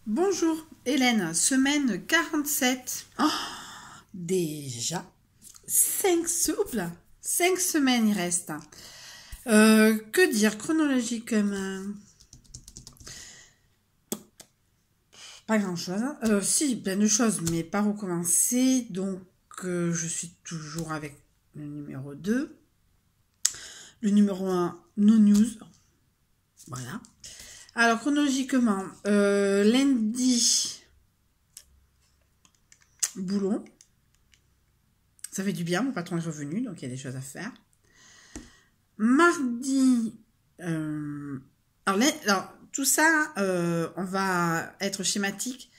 Bonjour Hélène, semaine 47. Oh, déjà 5 souples, 5 semaines il reste. Que dire chronologiquement? Pas grand chose. Si, plein de choses, mais par où commencer? Donc, je suis toujours avec le numéro 2. Le numéro 1, no news. Voilà. Alors, chronologiquement, lundi, boulot. Ça fait du bien, mon patron est revenu, donc il y a des choses à faire. Mardi, alors, tout ça, on va être schématique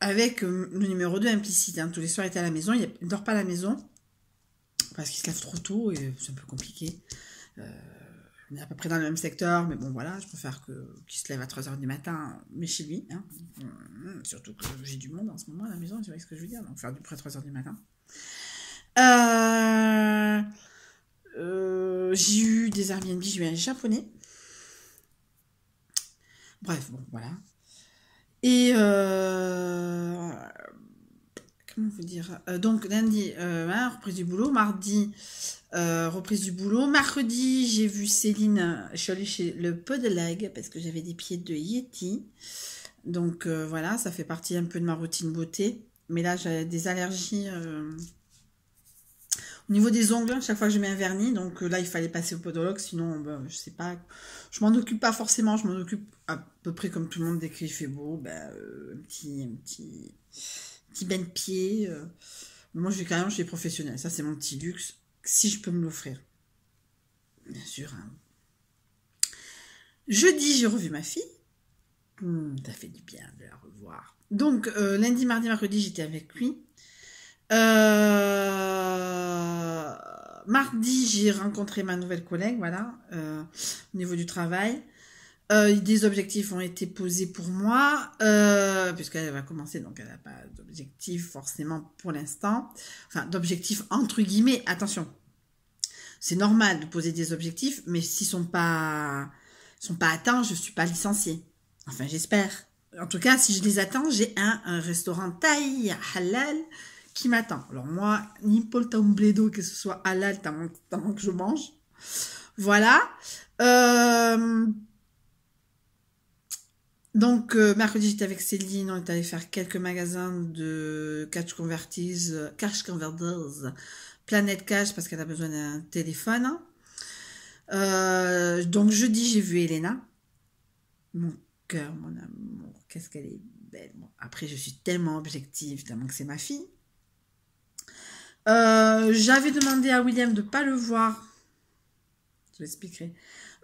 avec le numéro 2 implicite. Hein. Tous les soirs, il était à la maison, il ne dort pas à la maison parce qu'il se lève trop tôt et c'est un peu compliqué. On est à peu près dans le même secteur, mais bon, voilà, je préfère qu'il se lève à 3h du matin, mais chez lui. Hein. Surtout que j'ai du monde en ce moment à la maison, tu vois ce que je veux dire, donc faire du près à 3h du matin. J'ai eu des Airbnb, j'ai eu un japonais. Bref, bon, voilà. Et comment vous dire, donc lundi, reprise du boulot. Mardi, reprise du boulot. Mercredi, j'ai vu Céline. Je suis allée chez le podologue parce que j'avais des pieds de Yeti. Donc voilà, ça fait partie un peu de ma routine beauté. Mais là, j'ai des allergies au niveau des ongles, chaque fois que je mets un vernis. Donc là, il fallait passer au podologue. Sinon, ben, je sais pas. Je m'en occupe pas forcément. Je m'en occupe à peu près comme tout le monde dès qu'il fait beau. Ben, un petit bain de pied. Moi, je vais quand même chez les professionnels. Ça, c'est mon petit luxe. Si je peux me l'offrir. Bien sûr. Hein. Jeudi, j'ai revu ma fille. Ça fait du bien de la revoir. Donc, lundi, mardi, mercredi, j'étais avec lui. Mardi, j'ai rencontré ma nouvelle collègue, voilà, au niveau du travail. Des objectifs ont été posés pour moi, puisqu'elle va commencer, donc elle n'a pas d'objectif forcément pour l'instant. Enfin, d'objectifs entre guillemets, attention. C'est normal de poser des objectifs, mais s'ils sont pas atteints, je suis pas licenciée. Enfin, j'espère. En tout cas, si je les atteins, j'ai un restaurant thaï halal qui m'attend. Alors moi, ni Paul Tambledo, que ce soit halal, tant que je mange. Voilà. Donc, mercredi, j'étais avec Céline, on est allé faire quelques magasins de cash converters, Planète Cash, parce qu'elle a besoin d'un téléphone. Donc, jeudi, j'ai vu Elena. Mon cœur, mon amour, qu'est-ce qu'elle est belle. Bon, après, je suis tellement objective, tellement que c'est ma fille. J'avais demandé à William de ne pas le voir. Je l'expliquerai.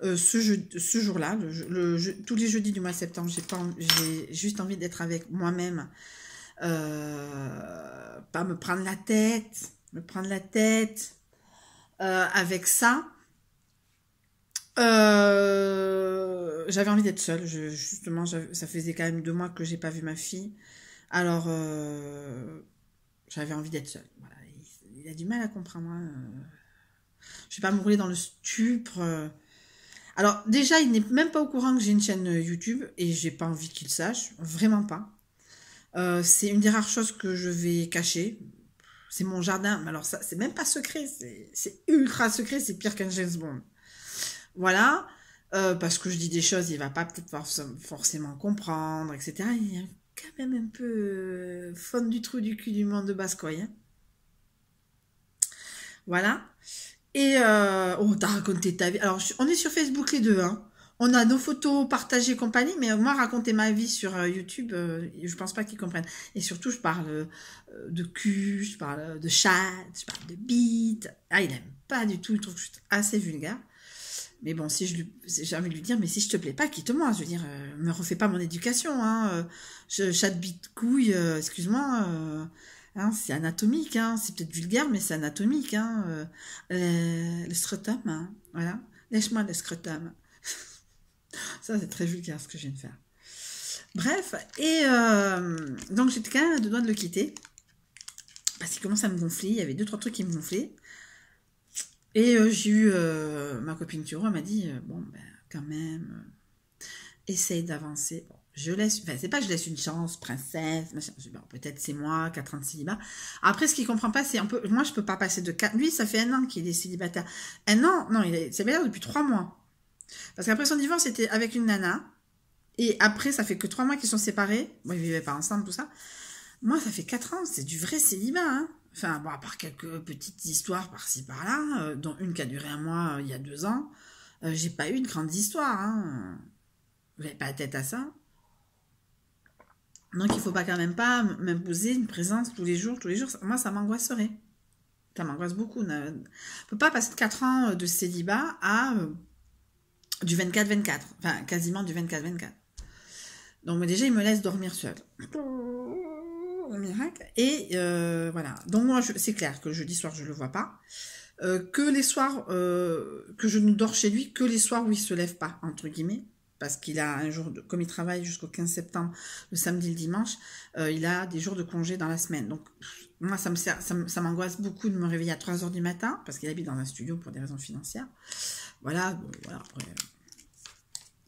Ce jour-là, tous les jeudis du mois de septembre, j'ai juste envie d'être avec moi-même. Pas me prendre la tête, avec ça. J'avais envie d'être seule. Justement, ça faisait quand même 2 mois que j'ai pas vu ma fille. Alors, j'avais envie d'être seule. Voilà. Il a du mal à comprendre. Hein. Je vais pas me rouler dans le stupre. Alors, déjà, il n'est même pas au courant que j'ai une chaîne YouTube et j'ai pas envie qu'il sache. Vraiment pas. C'est une des rares choses que je vais cacher. C'est mon jardin. Mais alors, ça, c'est même pas secret. C'est ultra secret. C'est pire qu'un James Bond. Voilà. Parce que je dis des choses, il va pas peut-être forcément comprendre, etc. Il est quand même un peu fond du trou du cul du monde de Bascoy. Hein. Voilà. Et oh, t'as raconté ta vie. Alors, on est sur Facebook les deux, hein. On a nos photos partagées et compagnie, mais moi, raconter ma vie sur YouTube, je pense pas qu'ils comprennent. Et surtout, je parle de cul, je parle de chat, je parle de bite. Ah, il aime pas du tout, il trouve que je suis assez vulgaire. Mais bon, si j'ai envie de lui dire, mais si je te plais pas, quitte-moi. Je veux dire, me refais pas mon éducation, hein. Chat, bite, couille, excuse-moi. Hein, c'est anatomique, hein. C'est peut-être vulgaire, mais c'est anatomique. Hein. Le scrotum, hein. Voilà. Lèche-moi le scrotum. Ça, c'est très vulgaire ce que je viens de faire. Bref, et donc j'étais quand même à 2 doigts de le quitter. Parce qu'il commence à me gonfler. Il y avait 2-3 trucs qui me gonflaient. Et j'ai eu ma copine Turo, elle m'a dit, bon, ben, quand même. essaye d'avancer. Bon, je laisse, enfin, c'est pas que je laisse une chance, princesse, machin. Bon, peut-être c'est moi, 4 ans de célibat. Après, ce qu'il comprend pas, c'est un peu, moi, je peux pas passer de 4, lui, ça fait 1 an qu'il est célibataire. 1 an, non, il est célibataire depuis 3 mois. Parce qu'après son divorce, c'était avec une nana. Et après, ça fait que 3 mois qu'ils sont séparés. Bon, ils vivaient pas ensemble, tout ça. Moi, ça fait 4 ans, c'est du vrai célibat, hein. Enfin, bon, à part quelques petites histoires par-ci, par-là, dont une qui a duré 1 mois il y a 2 ans, j'ai pas eu une grande histoire, hein. Vous n'avez pas la tête à ça. Donc, il faut pas quand même pas m'imposer une présence tous les jours. Moi, ça m'angoisserait. Ça m'angoisse beaucoup. On ne peut pas passer de 4 ans de célibat à du 24-24. Enfin, quasiment du 24-24. Donc, déjà, il me laisse dormir seul. Miracle. Et voilà. Donc, moi, c'est clair que jeudi soir, je le vois pas. Que les soirs, que je ne dors chez lui, que les soirs où il se lève pas, entre guillemets. Parce qu'il a un jour, comme il travaille jusqu'au 15 septembre, le samedi et le dimanche, il a des jours de congé dans la semaine. Donc, moi, ça m'angoisse beaucoup de me réveiller à 3 heures du matin, parce qu'il habite dans un studio pour des raisons financières. Voilà, bon, voilà, après,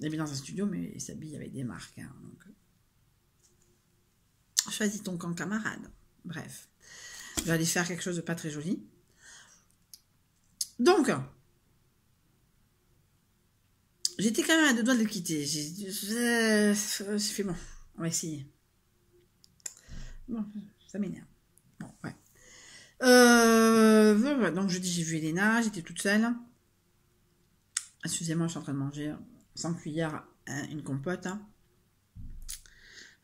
il habite dans un studio, mais il s'habille avec des marques. Hein, donc, choisis ton camp, camarade. Bref, je vais aller faire quelque chose de pas très joli. Donc, j'étais quand même à 2 doigts de le quitter. J'ai fait bon, on va essayer. Bon, ça m'énerve. Bon, ouais. Voilà, donc jeudi, j'ai vu Elena, j'étais toute seule. Excusez-moi, je suis en train de manger sans cuillère une compote.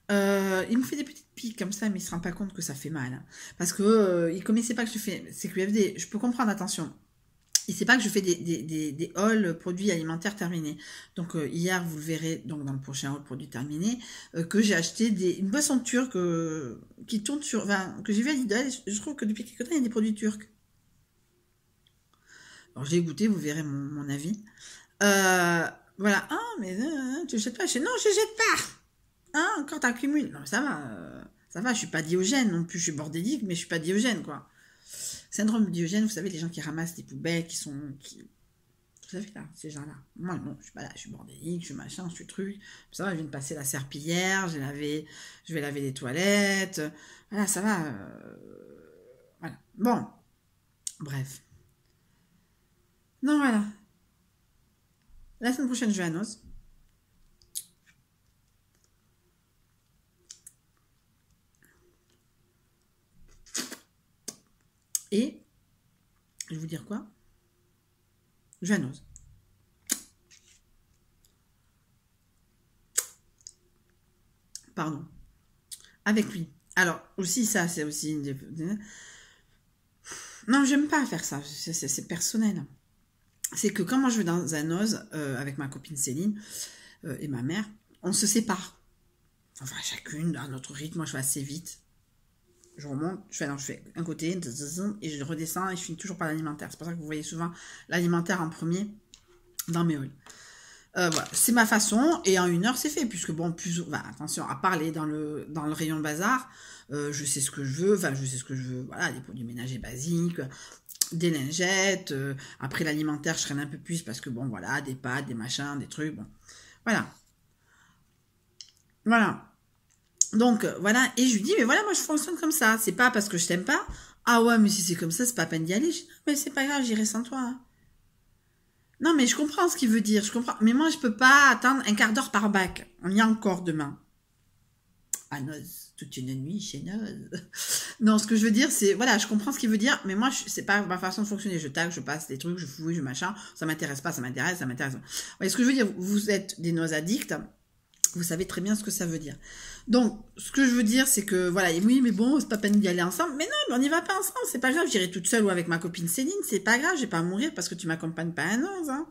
Il me fait des petites piques comme ça, mais il se rend pas compte que ça fait mal. Parce que il connaissait pas que je fais CQFD. Je peux comprendre, attention. Il sait pas que je fais des hauls produits alimentaires terminés. Donc hier, vous le verrez donc dans le prochain haul produits terminés, que j'ai acheté une boisson turque qui tourne sur, enfin, que j'ai vu à Lidl. Je trouve que depuis quelques temps, il y a des produits turcs. Alors je l'ai goûté, vous verrez mon avis. Voilà. Ah, mais tu jettes pas. Non, je jette pas. Hein, quand t'accumules. Non, ça va, je suis pas Diogène non plus. Je suis bordélique, mais je suis pas Diogène, quoi. Syndrome Diogène, vous savez, les gens qui ramassent les poubelles, vous savez, là, ces gens-là. Moi, non, je suis pas là, je suis bordélique, je suis machin, je suis truc. Ça va, je viens de passer la serpillière, je vais laver les toilettes. Voilà, ça va. Voilà. Bon. Bref. Non, voilà. La semaine prochaine, je vais à Noz. Et, je vais vous dire quoi? Je vais à Noz. Pardon. Avec lui. Alors, aussi, ça, c'est aussi une... Non, j'aime pas faire ça. C'est personnel. C'est que quand moi je vais dans un Noz avec ma copine Céline et ma mère, on se sépare. Enfin, chacune à notre rythme. Moi, je vais assez vite. Je remonte, je fais un côté, et je redescends, et je finis toujours par l'alimentaire. C'est pour ça que vous voyez souvent l'alimentaire en premier dans mes hauls. Voilà, c'est ma façon, et en 1 heure, c'est fait, puisque bon, attention, à parler dans le rayon bazar, je sais ce que je veux, voilà, des produits ménagers basiques, des lingettes, après l'alimentaire, je traîne un peu plus, parce que bon, voilà, des pâtes, des machins, des trucs, bon, voilà. Voilà. Donc, voilà, et je lui dis, mais voilà, moi, je fonctionne comme ça. C'est pas parce que je t'aime pas. Ah ouais, mais si c'est comme ça, c'est pas la peine d'y aller. Je dis, non, mais c'est pas grave, j'irai sans toi. Hein. Non, mais je comprends ce qu'il veut dire, je comprends. Mais moi, je peux pas attendre un quart d'heure par bac. On y a encore demain. À Noz, toute une nuit chez Noz. Non, ce que je veux dire, c'est, voilà, je comprends ce qu'il veut dire, mais moi, c'est pas ma façon de fonctionner. Je tague, je passe des trucs, je fouille, je machin. Ça m'intéresse pas, ça m'intéresse, ça m'intéresse. Vous voyez ce que je veux dire? Vous êtes des Noz addicts. Vous savez très bien ce que ça veut dire. Donc, ce que je veux dire, c'est que, voilà, oui, mais bon, c'est pas peine d'y aller ensemble. Mais non, mais on n'y va pas ensemble, c'est pas grave, j'irai toute seule ou avec ma copine Céline, c'est pas grave, je vais pas mourir parce que tu m'accompagnes pas à Noz, hein.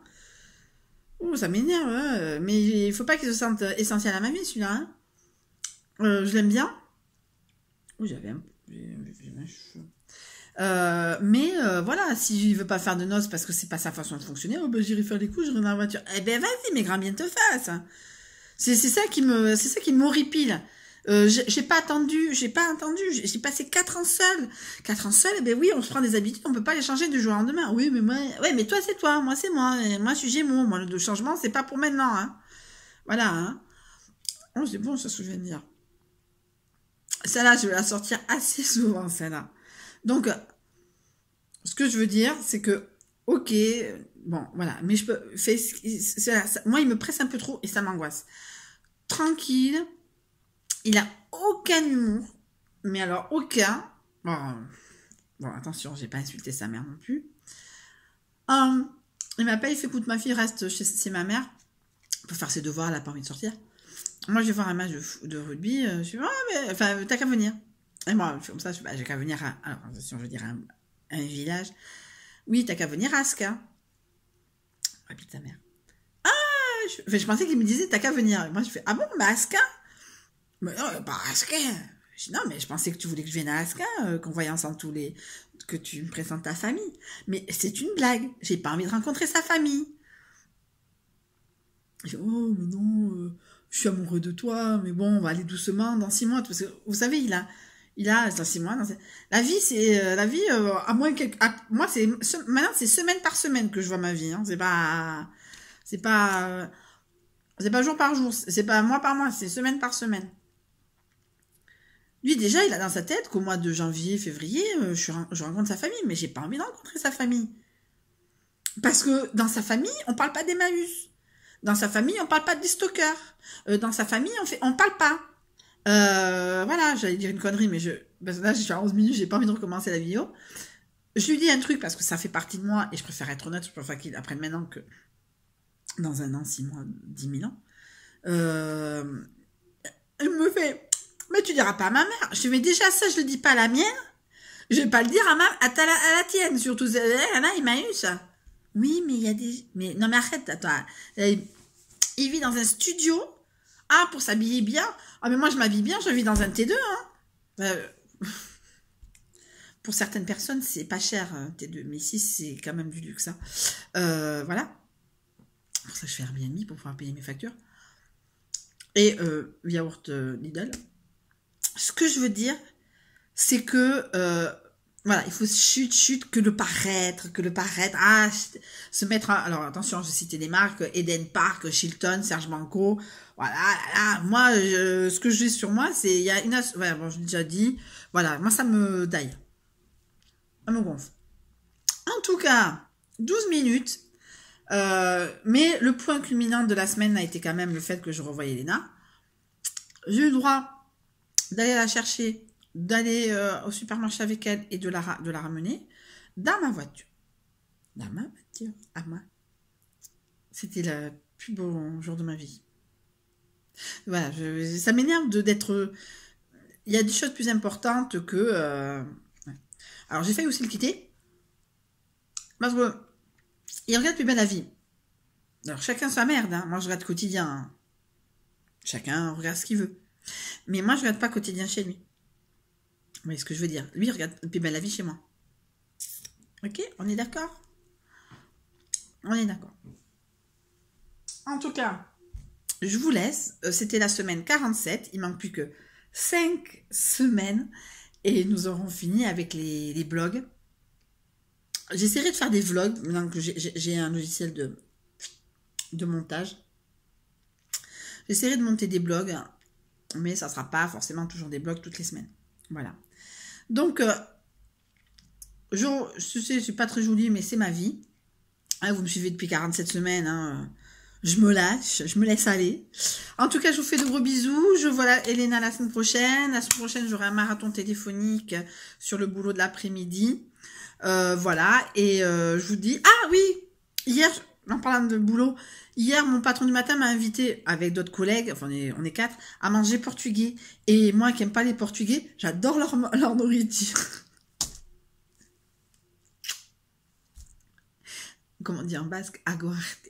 Ouh, ça m'énerve, hein. Mais il faut pas qu'il se sente essentiel à ma vie, celui-là, hein. Je l'aime bien. Ouh, j'avais un cheveu. Mais voilà, s'il veut pas faire de noces parce que c'est pas sa façon de fonctionner, oh ben j'irai faire les coups, je rentre dans la voiture. Eh ben vas-y, mais grand bien te fasse. C'est ça qui m'horripile. J'ai pas attendu, j'ai passé 4 ans seule. 4 ans seule, eh ben oui, on se prend des habitudes, on peut pas les changer du jour au lendemain. Oui, mais moi, ouais, mais toi c'est toi, moi c'est moi. Et moi je suis Gémeaux, moi le changement c'est pas pour maintenant, hein. Voilà, hein. Oh, c'est bon, ça, ce que je viens de dire. Celle-là, je vais la sortir assez souvent, celle-là. Donc, ce que je veux dire, c'est que, ok, bon, voilà, mais je peux, moi, il me presse un peu trop et ça m'angoisse. Tranquille, il a aucun humour, mais alors aucun. Bon, attention, j'ai pas insulté sa mère non plus. Il m'appelle, il fait écoute, ma fille reste chez ma mère pour faire ses devoirs, elle a pas envie de sortir. Moi, je vais voir un match de rugby, je suis mais enfin, t'as qu'à venir. Et moi, comme ça, j'ai qu'à venir alors, attention, je veux dire un village. Oui, t'as qu'à venir à Aska. Habite ta mère. Je pensais qu'il me disait t'as qu'à venir. Et moi, je fais ah bon, mais Aska? Mais non, pas Aska. Je dis non, mais je pensais que tu voulais que je vienne à Aska, qu'on voyait ensemble que tu me présentes ta famille. Mais c'est une blague. J'ai pas envie de rencontrer sa famille. Je dis oh, mais non, je suis amoureux de toi, mais bon, on va aller doucement dans 6 mois. Parce que vous savez, il a dans 6 mois. La vie, c'est la vie. À moins que, moi, maintenant, c'est semaine par semaine que je vois ma vie. Hein. C'est pas jour par jour. C'est pas mois par mois. C'est semaine par semaine. Lui, déjà, il a dans sa tête qu'au mois de janvier, février, je rencontre sa famille, mais j'ai pas envie de rencontrer sa famille. Parce que dans sa famille, on parle pas d'Emmaüs. Dans sa famille, on parle pas des stalkers. Dans sa famille, on parle pas. Voilà, j'allais dire une connerie, mais parce que là, je suis à 11 minutes, j'ai pas envie de recommencer la vidéo. Je lui dis un truc parce que ça fait partie de moi et je préfère être honnête, je préfère qu'il apprenne maintenant que dans 1 an, 6 mois, 10 000 ans. Il me fait, mais tu diras pas à ma mère. Je dis, mais déjà ça, je le dis pas à la mienne. Je vais pas le dire à la tienne, surtout. Là, il m'a eu ça. Oui, mais il y a des... Mais non, mais arrête, attends. Il vit dans un studio. Ah, pour s'habiller bien. Ah, mais moi, je m'habille bien, je vis dans un T2, hein. Pour certaines personnes, c'est pas cher, T2. Mais ici, c'est quand même du luxe, hein. Voilà. Pour ça, je fais Airbnb pour pouvoir payer mes factures. Et yaourt Lidl. Ce que je veux dire, c'est que voilà, il faut chute que le paraître, se mettre alors attention, je citais des marques, Eden Park, Chilton, Serge Banco, voilà, là, moi, ce que j'ai sur moi, c'est, il y a voilà, bon, je l'ai déjà dit, voilà, moi, ça me daille, ça me gonfle. En tout cas, 12 minutes, mais le point culminant de la semaine a été quand même le fait que je revoyais Elena. J'ai eu le droit d'aller la chercher, d'aller au supermarché avec elle et de la ramener dans ma voiture. Dans ma voiture, à moi. C'était le plus beau jour de ma vie. Voilà, ça m'énerve d'être... Il y a des choses plus importantes que... Ouais. Alors, j'ai failli aussi le quitter. Parce que il regarde plus bien la vie. Alors, chacun sa merde. Hein. Moi, je regarde quotidien. Hein. Chacun regarde ce qu'il veut. Mais moi, je regarde pas quotidien chez lui. Vous voyez ce que je veux dire? Lui, il regarde plus belle la vie chez moi. Ok? On est d'accord? On est d'accord. En tout cas, je vous laisse. C'était la semaine 47. Il manque plus que 5 semaines. Et nous aurons fini avec les blogs. J'essaierai de faire des vlogs. Maintenant que j'ai un logiciel de montage. J'essaierai de monter des blogs. Mais ça ne sera pas forcément toujours des blogs toutes les semaines. Voilà. Donc, je sais, c'est pas très joli, mais c'est ma vie. Hein, vous me suivez depuis 47 semaines. Hein, je me lâche, je me laisse aller. En tout cas, je vous fais de gros bisous. Je vois Elena la semaine prochaine. La semaine prochaine, j'aurai un marathon téléphonique sur le boulot de l'après-midi. Voilà. Et je vous dis... Ah oui, hier, en parlant de boulot, hier, mon patron du matin m'a invité, avec d'autres collègues, enfin on est 4, à manger portugais. Et moi qui n'aime pas les portugais, j'adore leur nourriture. Comment dire en basque? Aguarte.